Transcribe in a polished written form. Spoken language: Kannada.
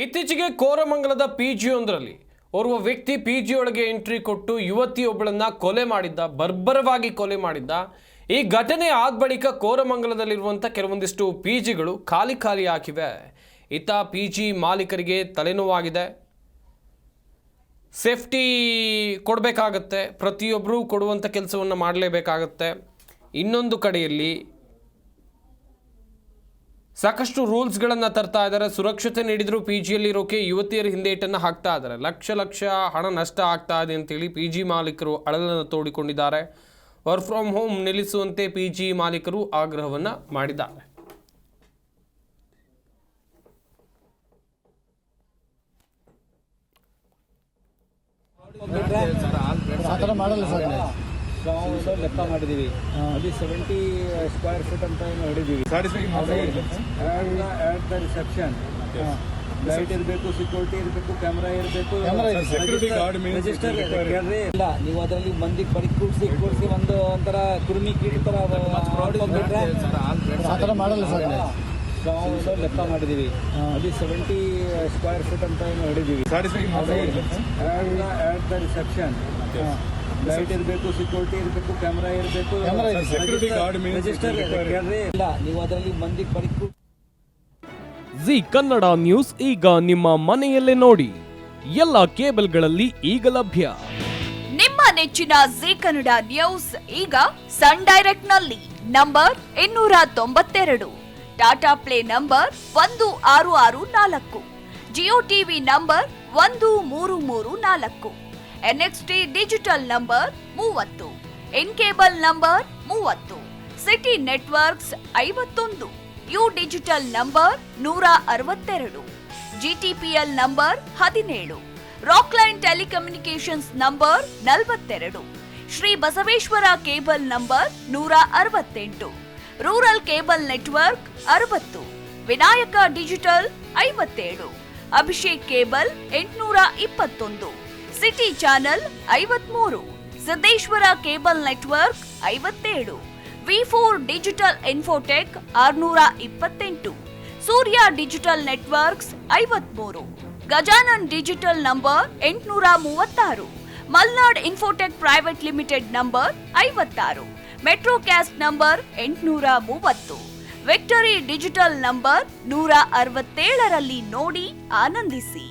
ಇತ್ತೀಚೆಗೆ ಕೋರಮಂಗಲದ ಪಿಜಿಯೊಂದರಲ್ಲಿ ಓರ್ವ ವ್ಯಕ್ತಿ ಪಿಜಿಯೊಳಗೆ ಎಂಟ್ರಿ ಕೊಟ್ಟು ಯುವತಿಯೊಬ್ಬಳನ್ನ ಬರ್ಬರವಾಗಿ ಕೊಲೆ ಮಾಡಿದ್ದ. ಈ ಘಟನೆ ಆದ ಬಳಿಕ ಕೋರಮಂಗಲದಲ್ಲಿರುವಂಥ ಕೆಲವೊಂದಿಷ್ಟು ಪಿಜಿಗಳು ಖಾಲಿ ಆಗಿವೆ. ಇತ್ತ ಪಿಜಿ ಮಾಲೀಕರಿಗೆ ತಲೆನೋವಾಗಿದೆ. ಸೇಫ್ಟಿ ಕೊಡಬೇಕಾಗತ್ತೆ, ಪ್ರತಿಯೊಬ್ಬರೂ ಕೊಡುವಂಥ ಕೆಲಸವನ್ನು ಮಾಡಲೇಬೇಕಾಗತ್ತೆ. ಇನ್ನೊಂದು ಕಡೆಯಲ್ಲಿ ಸಾಕಷ್ಟು ರೂಲ್ಸ್ಗಳನ್ನು ತರ್ತಾ ಇದ್ದಾರೆ. ಸುರಕ್ಷತೆ ನೀಡಿದ್ರು ಪಿಜಿಯಲ್ಲಿರೋಕೆ ಯುವತಿಯರ ಹಿಂದೇಟನ್ನು ಹಾಕ್ತಾ ಇದ್ದಾರೆ. ಲಕ್ಷ ಹಣ ನಷ್ಟ ಆಗ್ತಾ ಇದೆ ಅಂತೇಳಿ ಪಿಜಿ ಮಾಲೀಕರು ಅಳಲನ್ನು ತೋಡಿಕೊಂಡಿದ್ದಾರೆ. ವರ್ಕ್ ಫ್ರಮ್ ಹೋಮ್ ನಿಲ್ಲಿಸುವಂತೆ ಪಿಜಿ ಮಾಲೀಕರು ಆಗ್ರಹವನ್ನು ಮಾಡಿದ್ದಾರೆ. ನಾವು ಲೆಕ್ಕ ಮಾಡಿದ್ದೀವಿ. ಅಲ್ಲಿ 70 ಸ್ಕ್ವೇರ್ ಫೀಟ್ ಅಂತ ನೋಡಿದ್ದೀವಿ. ರಿಸೆಪ್ಷನ್ ಲೈಟ್ ಇರಬೇಕು, ಸೆಕ್ಯೂರಿಟಿ ಇರಬೇಕು, ಕ್ಯಾಮ್ರಾ ಇರಬೇಕು, ರಿಜಿಸ್ಟರ್ ಇಲ್ಲ. ನೀವು ಅದರಲ್ಲಿ ಮಂದಿ ಬರೀ ಕೂಡಿಸಿ ಒಂಥರ ಕುರ್ಮಿ ಕೀಟ ತರ ಮಾಡಲ್ಲ ಸರ್. ನಾವು ಲೆಕ್ಕ ಮಾಡಿದ್ದೀವಿ. ಅಲ್ಲಿ 70 ಸ್ಕ್ವೇರ್ ಫೀಟ್ ಅಂತ ನೋಡಿದ್ದೀವಿ. ರಿಸೆಪ್ಷನ್ ಲೈಟ್ ಇರಬೇಕು, ಸೆಕ್ಯೂರಿಟಿ ಇರಬೇಕು, ಕ್ಯಾಮ್ರಾ ಇರಬೇಕು, ರಿಜಿಸ್ಟರ್ ಇಲ್ಲ. ನೀವು ಅದರಲ್ಲಿ ಮಂದಿ ಬರೀ ಜಿ ಕನ್ನಡ ನ್ಯೂಸ್ ಈಗ ನಿಮ್ಮ ಮನೆಯಲ್ಲೇ ನೋಡಿ. ಎಲ್ಲ ಕೇಬಲ್ಗಳಲ್ಲಿ ಈಗ ಲಭ್ಯ. ನಿಮ್ಮ ನೆಚ್ಚಿನ ಜಿ ಕನ್ನಡ ನ್ಯೂಸ್ ಈಗ ಸನ್ ಡೈರೆಕ್ಟ್ ನಲ್ಲಿ number 292, Tata play number 1664, Jio TV number 1334, NXT digital number 30, in cable number 30, city networks 51, U digital number 162, GTPL number 17, Rockline telecommunications number 42, Shri Basaveshwara cable number 168, rural cable network 60, Vinayaka digital 57, Abhishek cable 821, city channel 53, Siddeshwara cable network 57, V4 digital Infotech 628, Surya digital networks 53, Gajanan digital number 836, Malnad Infotech Private Limited number 56, Metrocast number 830, Victory Digital number 167ರಲ್ಲಿ ನೋಡಿ ಆನಂದಿಸಿ.